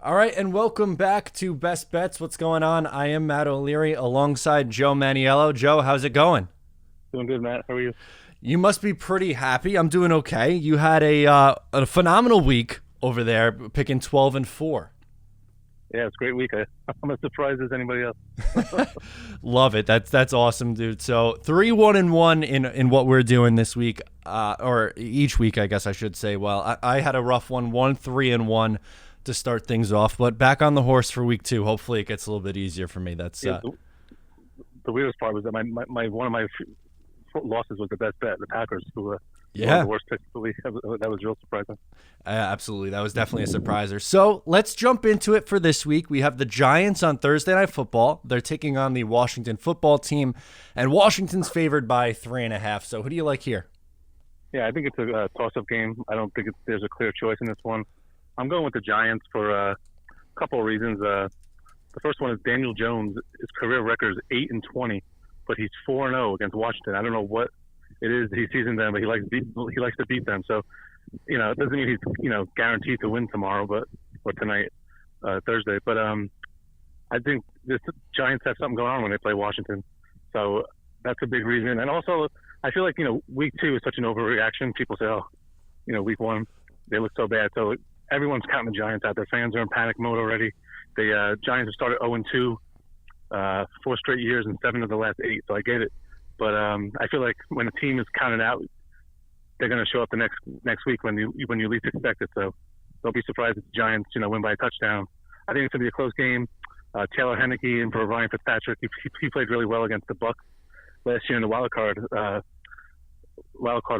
All right, and welcome back to Best Bets. What's going on? I am Matt O'Leary alongside Joe Manniello. Joe, how's it going? Doing good, Matt. How are you? You must be pretty happy. I'm doing okay. You had a phenomenal week over there, picking 12 and 4. Yeah, it's a great week. I'm as surprised as anybody else. Love it. That's awesome, dude. So 3-1-1 in what we're doing this week, or each week, I guess I should say. Well, I had a rough one, 3-1 to start things off, but back on the horse for week 2. Hopefully, it gets a little bit easier for me. That's The weirdest part was that my one of my losses was the best bet, the Packers, who were one yeah. of the worst picks of the week. That was real surprising. Absolutely. That was definitely a surpriser. So let's jump into it for this week. We have the Giants on Thursday Night Football. They're taking on the Washington football team, and Washington's favored by 3.5. So who do you like here? Yeah, I think it's a toss-up game. I don't think there's a clear choice in this one. I'm going with the Giants for a couple of reasons. The first one is Daniel Jones. His career record is 8-20, but he's 4-0 against Washington. I don't know what it is he sees in them, but he likes to beat them. So, it doesn't mean he's guaranteed to win tomorrow, or tonight, Thursday. But I think the Giants have something going on when they play Washington. So that's a big reason. And also, I feel like week 2 is such an overreaction. People say, week 1 they look so bad. So everyone's counting the Giants out. Their fans are in panic mode already. The Giants have started 0-2, 4 straight years and 7 of the last 8. So I get it. But I feel like when a team is counted out, they're going to show up the next week when you least expect it. So don't be surprised if the Giants, win by a touchdown. I think it's going to be a close game. Taylor Heineke in for Ryan Fitzpatrick. He played really well against the Bucs last year in the wild card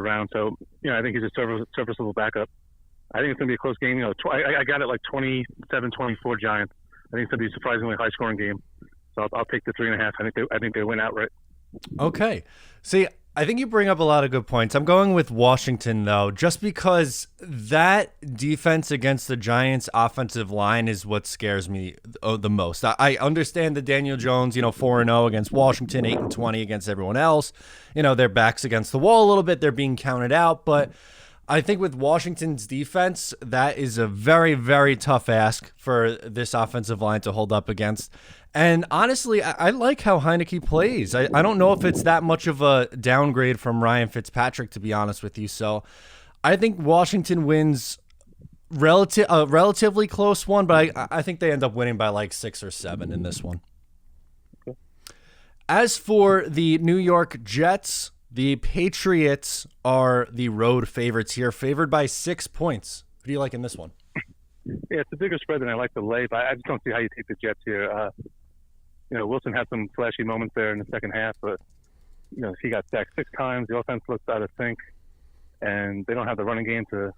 round. So I think he's a serviceable backup. I think it's going to be a close game. I got it like 27-24 Giants. I think it's going to be a surprisingly high scoring game. So I'll take the 3.5. I think they win outright. Okay. See, I think you bring up a lot of good points. I'm going with Washington, though, just because that defense against the Giants' offensive line is what scares me the most. I understand the Daniel Jones, 4-0 against Washington, 8-20 against everyone else. Their backs against the wall a little bit. They're being counted out. But I think with Washington's defense, that is a very, very tough ask for this offensive line to hold up against. And honestly, I like how Heineke plays. I don't know if it's that much of a downgrade from Ryan Fitzpatrick, to be honest with you. So I think Washington wins a relatively close one, but I think they end up winning by like 6 or 7 in this one. Okay. As for the New York Jets, the Patriots are the road favorites here, favored by 6 points. Who do you like in this one? Yeah, it's a bigger spread than I like to lay, but I just don't see how you take the Jets here. Wilson had some flashy moments there in the second half, but he got sacked 6 times. The offense looks out of sync, and they don't have the running game to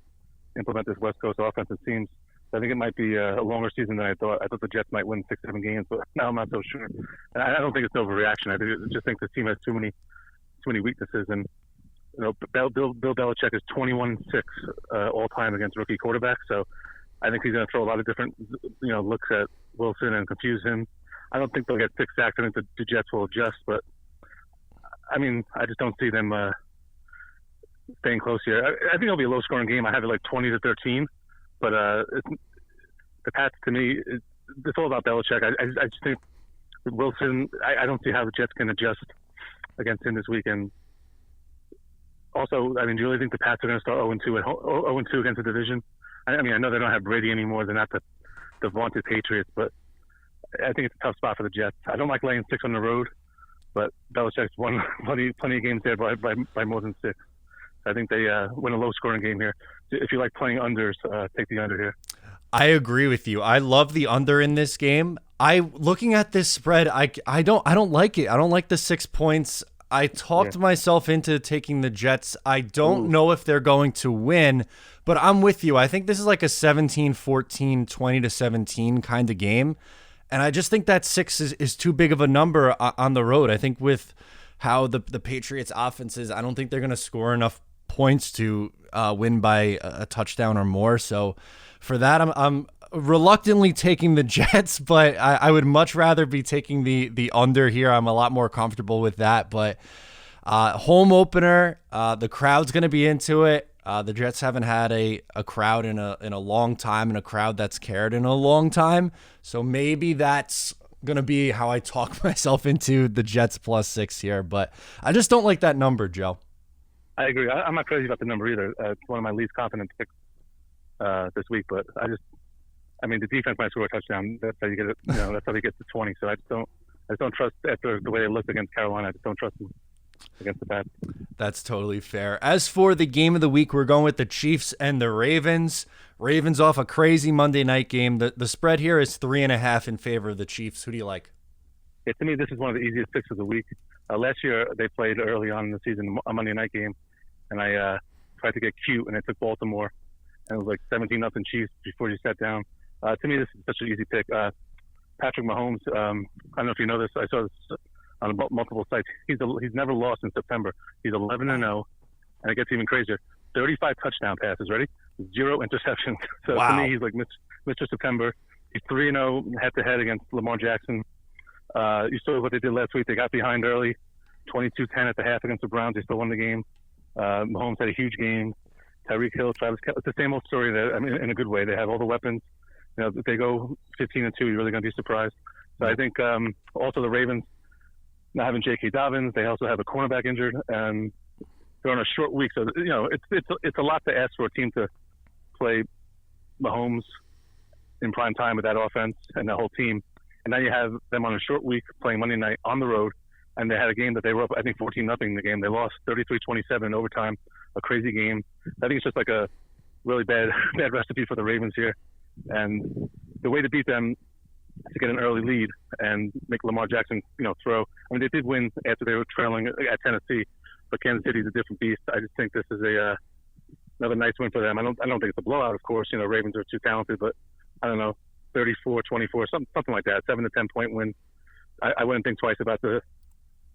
implement this West Coast offense, it seems. So I think it might be a longer season than I thought. I thought the Jets might win 6-7 games, but now I'm not so sure. And I don't think it's an overreaction. I just think the team has too many weaknesses. And Bill Belichick is 21-6 all time against rookie quarterbacks. So I think he's going to throw a lot of different looks at Wilson and confuse him. I don't think they'll get 6 sacks. I think the Jets will adjust, but I just don't see them staying close here. I think it'll be a low-scoring game. I have it like 20-13, but the Pats, to me, it's all about Belichick. I just think Wilson. I don't see how the Jets can adjust against him this weekend. Also, do you really think the Pats are going to start 0-2 0-2 against the division? I know they don't have Brady anymore. They're not the vaunted Patriots, but I think it's a tough spot for the Jets. I don't like laying 6 on the road, but Belichick's won plenty of games there by more than 6. I think they win a low-scoring game here. If you like playing unders, take the under here. I agree with you. I love the under in this game. Looking at this spread, I don't like it. I don't like the 6 points. I talked myself into taking the Jets. I don't know if they're going to win, but I'm with you. I think this is like a 17-14, 20-17 kind of game. And I just think that 6 is too big of a number on the road. I think with how the Patriots offense is, I don't think they're going to score enough points to win by a touchdown or more. So for that, I'm reluctantly taking the Jets, but I would much rather be taking the under here. I'm a lot more comfortable with that. But home opener, the crowd's going to be into it. The Jets haven't had a crowd in a long time, and a crowd that's cared in a long time. So maybe that's going to be how I talk myself into the Jets +6 here. But I just don't like that number, Joe. I agree. I'm not crazy about the number either. It's one of my least confident picks this week. But the defense might score a touchdown. That's how you get it. That's how they get to 20. So I just don't trust after the way they looked against Carolina. I just don't trust them against the Pats. That's totally fair. As for the game of the week, we're going with the Chiefs and the Ravens. Ravens off a crazy Monday night game. The spread here is 3.5 in favor of the Chiefs. Who do you like? Yeah, to me, this is one of the easiest picks of the week. Last year, they played early on in the season a Monday night game, and I tried to get cute, and I took Baltimore, and it was like 17-0 Chiefs before you sat down. To me, this is such an easy pick. Patrick Mahomes, I don't know if you know this. I saw this on multiple sites. He's never lost in September. He's 11-0, and it gets even crazier. 35 touchdown passes. Ready? 0 interceptions. So wow. To me, he's like Mr. September. He's 3-0 head-to-head against Lamar Jackson. You saw what they did last week. They got behind early, 22-10 at the half against the Browns. They still won the game. Mahomes had a huge game. Tyreek Hill, Travis Kelce. It's the same old story there. I mean, in a good way. They have all the weapons. If they go 15-2, you're really going to be surprised. So I think also the Ravens not having J.K. Dobbins. They also have a cornerback injured, and they're on a short week. So it's a lot to ask for a team to play Mahomes in prime time with that offense and that whole team. And now you have them on a short week playing Monday night on the road, and they had a game that they were up, I think, 14-0 in the game. They lost 33-27 in overtime, a crazy game. I think it's just like a really bad recipe for the Ravens here. And the way to beat them is to get an early lead and make Lamar Jackson, throw. I mean, they did win after they were trailing at Tennessee, but Kansas City's a different beast. I just think this is another nice win for them. I don't think it's a blowout, of course. Ravens are too talented, but I don't know, 34-24, something like that, 7 to 10 point win. I wouldn't think twice about the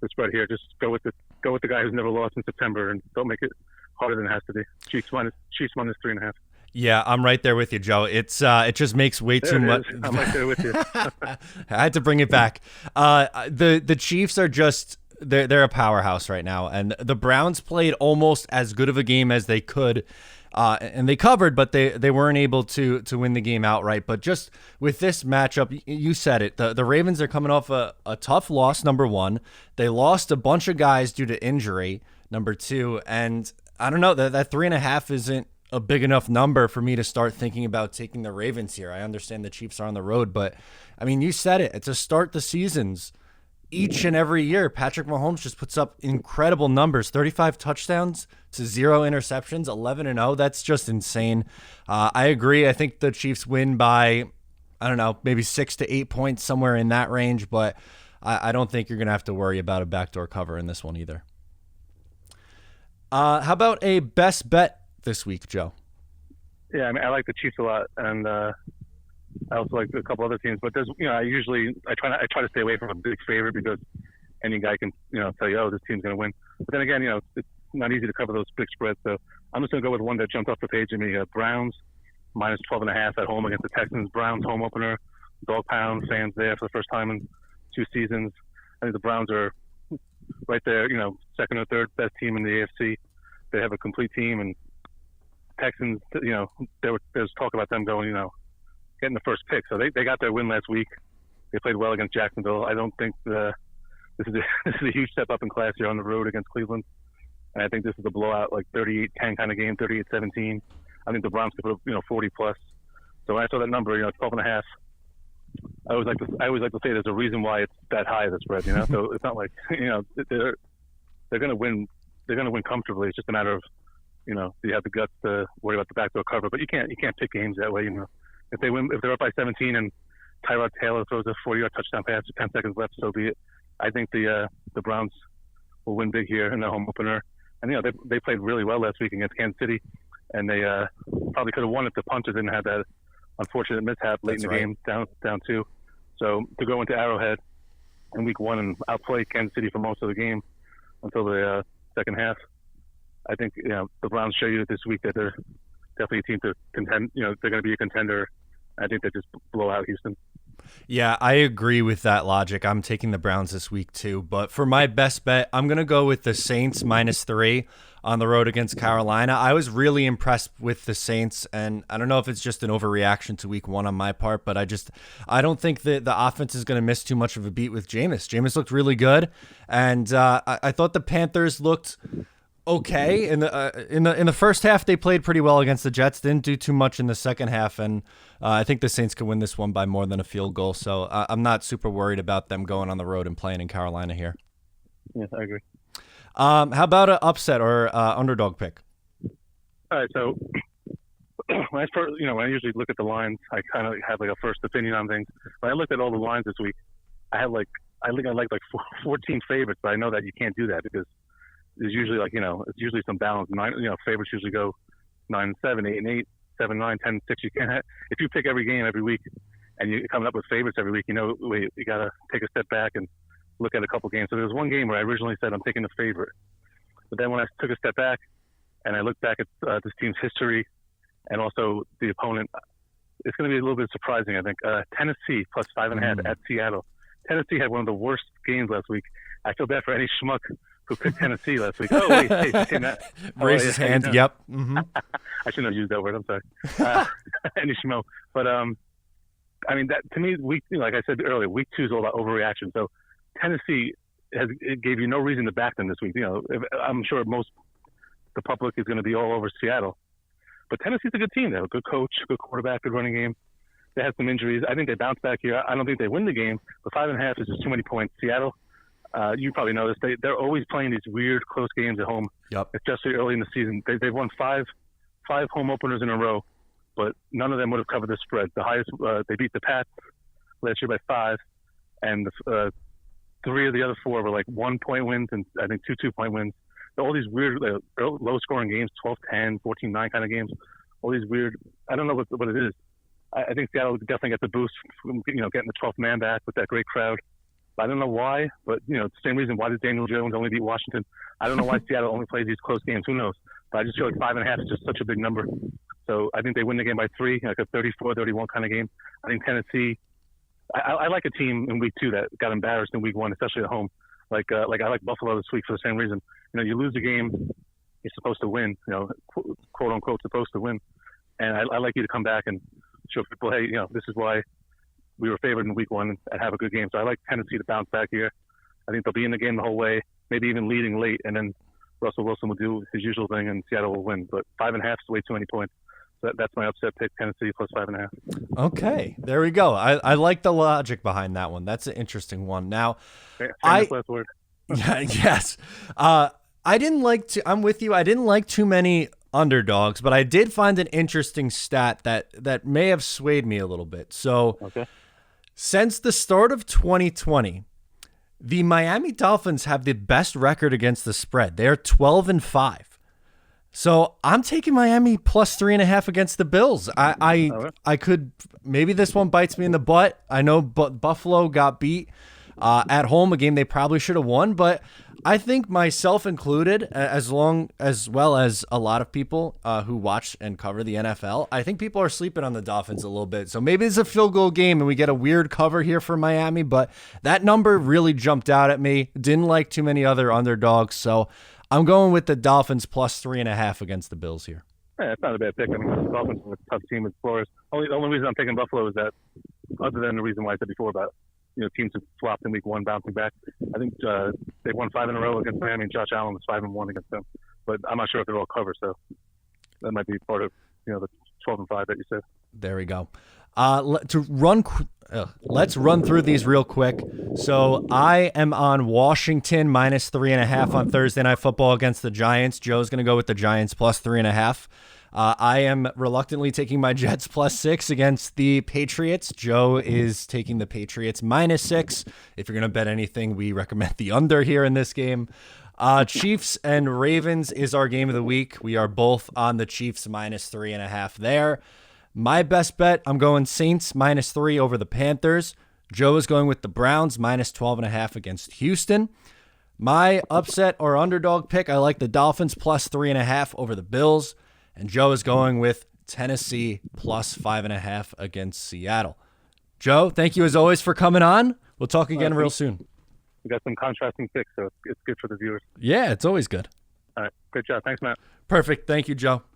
spread here. Just go with the guy who's never lost in September, and don't make it harder than it has to be. Chiefs minus 3.5. Yeah, I'm right there with you, Joe. It just makes way too much. I'm right there with you. I had to bring it back. The Chiefs are just they're a powerhouse right now, and the Browns played almost as good of a game as they could, and they covered, but they weren't able to win the game outright. But just with this matchup, you said it. The Ravens are coming off a tough loss. Number one, they lost a bunch of guys due to injury. Number two, and I don't know that 3.5 isn't a big enough number for me to start thinking about taking the Ravens here. I understand the Chiefs are on the road, but I mean, you said it. To start the seasons, each and every year, Patrick Mahomes just puts up incredible numbers: 35 touchdowns to 0 interceptions, 11-0. That's just insane. I agree. I think the Chiefs win by, I don't know, maybe 6 to 8 points, somewhere in that range. But I don't think you're going to have to worry about a backdoor cover in this one either. How about a best bet this week, Joe? Yeah, I mean, I like the Chiefs a lot, and I also like a couple other teams. But there's, I try to stay away from a big favorite because any guy can, tell you, oh, this team's going to win. But then again, it's not easy to cover those big spreads. So I'm just going to go with one that jumped off the page to me. Browns minus 12.5 at home against the Texans. Browns home opener, dog pound, fans there for the first time in 2 seasons. I think the Browns are right there, second or third best team in the AFC. They have a complete team, and Texans, there's talk about them going, getting the first pick. So they got their win last week. They played well against Jacksonville. I don't think this is a huge step up in class here on the road against Cleveland. And I think this is a blowout, like 38-10 kind of game, 38-17. I think the Browns could put up, 40 plus. So when I saw that number, 12.5, I always like to say there's a reason why it's that high, the spread, So it's not like, they're going to win. They're going to win comfortably. It's just a matter of, do you have the guts to worry about the backdoor cover? But you can't pick games that way. If they win, if they're up by 17 and Tyrod Taylor throws a 40-yard touchdown pass with 10 seconds left, so be it. I think the Browns will win big here in their home opener. And they played really well last week against Kansas City, and they probably could have won if the punter didn't have that unfortunate mishap late in the game, down 2. So to go into Arrowhead in week 1 and outplay Kansas City for most of the game until the second half, I think the Browns show you this week that they're definitely a team to contend. They're going to be a contender. I think they just blow out Houston. Yeah, I agree with that logic. I'm taking the Browns this week too. But for my best bet, I'm going to go with the Saints -3 on the road against Carolina. I was really impressed with the Saints, and I don't know if it's just an overreaction to week one on my part, but I don't think that the offense is going to miss too much of a beat with Jameis. Jameis looked really good, and I thought the Panthers looked okay in the first half. They played pretty well against the Jets, didn't do too much in the second half, and I think the Saints could win this one by more than a field goal. So I'm not super worried about them going on the road and playing in Carolina here. Yes, I agree. How about an upset or underdog pick? All right, so when I usually look at the lines, I kind of have like a first opinion on things. When I looked at all the lines this week, I think I like 14 favorites, but I know that you can't do that because there's usually it's usually some balance. Favorites usually go 9-7, 8-8, 7-9, 10-6. You can't if you pick every game every week and you're coming up with favorites every week. You gotta take a step back and look at a couple games. So there was one game where I originally said I'm taking the favorite, but then when I took a step back and I looked back at this team's history and also the opponent, it's going to be a little bit surprising. I think Tennessee plus 5.5 at Seattle. Tennessee had one of the worst games last week. I feel bad for any schmuck who picked Tennessee last week. Oh, wait, hey, that. Raise his hand. Yep. Mm-hmm. I shouldn't have used that word. I'm sorry. Any schmo. But, I mean, that to me, like I said earlier, week 2 is all about overreaction. So Tennessee it gave you no reason to back them this week. I'm sure the public is going to be all over Seattle. But Tennessee's a good team. They have a good coach, good quarterback, good running game. They had some injuries. I think they bounce back here. I don't think they win the game, but 5.5 is just too many points. Seattle, you probably know this. They're always playing these weird close games at home, yep, especially early in the season. They've won five home openers in a row, but none of them would have covered the spread. The highest, they beat the Pats last year by 5, and 3 of the other 4 were like 1-point wins, and I think 2 2-point wins. All these weird low-scoring games, 12-10, 14-9 kind of games. All these weird. I don't know what it is. I think Seattle definitely gets a boost from getting the 12th man back with that great crowd. I don't know why, but it's the same reason. Why does Daniel Jones only beat Washington? I don't know why Seattle only plays these close games. Who knows? But I just feel like 5.5 is just such a big number. So I think they win the game by 3, like a 34-31 kind of game. I think Tennessee. I like a team in week 2 that got embarrassed in week 1, especially at home. Like I like Buffalo this week for the same reason. You lose a game you're supposed to win. Quote unquote supposed to win, and I like you to come back and show people, hey, this is why we were favored in week 1 and have a good game. So I like Tennessee to bounce back here. I think they'll be in the game the whole way, maybe even leading late, and then Russell Wilson will do his usual thing and Seattle will win. But 5.5 is way too many points. So that's my upset pick, Tennessee plus 5.5. Okay, there we go. I like the logic behind that one. That's an interesting one. Now, last word. Yes. I'm with you. I didn't like too many underdogs, but I did find an interesting stat that may have swayed me a little bit. So since the start of 2020, the Miami Dolphins have the best record against the spread. They're 12-5. So I'm taking Miami plus 3.5 against the Bills. I could, maybe this one bites me in the butt. I know Buffalo got beat at home, a game they probably should have won, but I think myself included, as well as a lot of people who watch and cover the NFL, I think people are sleeping on the Dolphins a little bit. So maybe it's a field goal game and we get a weird cover here for Miami, but that number really jumped out at me. Didn't like too many other underdogs, so I'm going with the Dolphins plus 3.5 against the Bills here. Yeah, it's not a bad pick. I mean, the Dolphins are a tough team with Flores. The only reason I'm picking Buffalo is that, other than the reason why I said before about teams have flopped in week 1, bouncing back. I think they've won 5 in a row against Miami, and Josh Allen was 5-1 against them. But I'm not sure if they're all covered, so that might be part of the 12-5 that you said. There we go. Let's run through these real quick. So I am on Washington minus 3.5 on Thursday Night Football against the Giants. Joe's going to go with the Giants plus 3.5. I am reluctantly taking my Jets plus 6 against the Patriots. Joe is taking the Patriots minus 6. If you're going to bet anything, we recommend the under here in this game. Chiefs and Ravens is our game of the week. We are both on the Chiefs minus 3.5 there. My best bet, I'm going Saints minus 3 over the Panthers. Joe is going with the Browns minus 12.5 against Houston. My upset or underdog pick, I like the Dolphins plus 3.5 over the Bills. And Joe is going with Tennessee plus 5.5 against Seattle. Joe, thank you as always for coming on. We'll talk again real soon. We got some contrasting picks, so it's good for the viewers. Yeah, it's always good. All right. Good job. Thanks, Matt. Perfect. Thank you, Joe.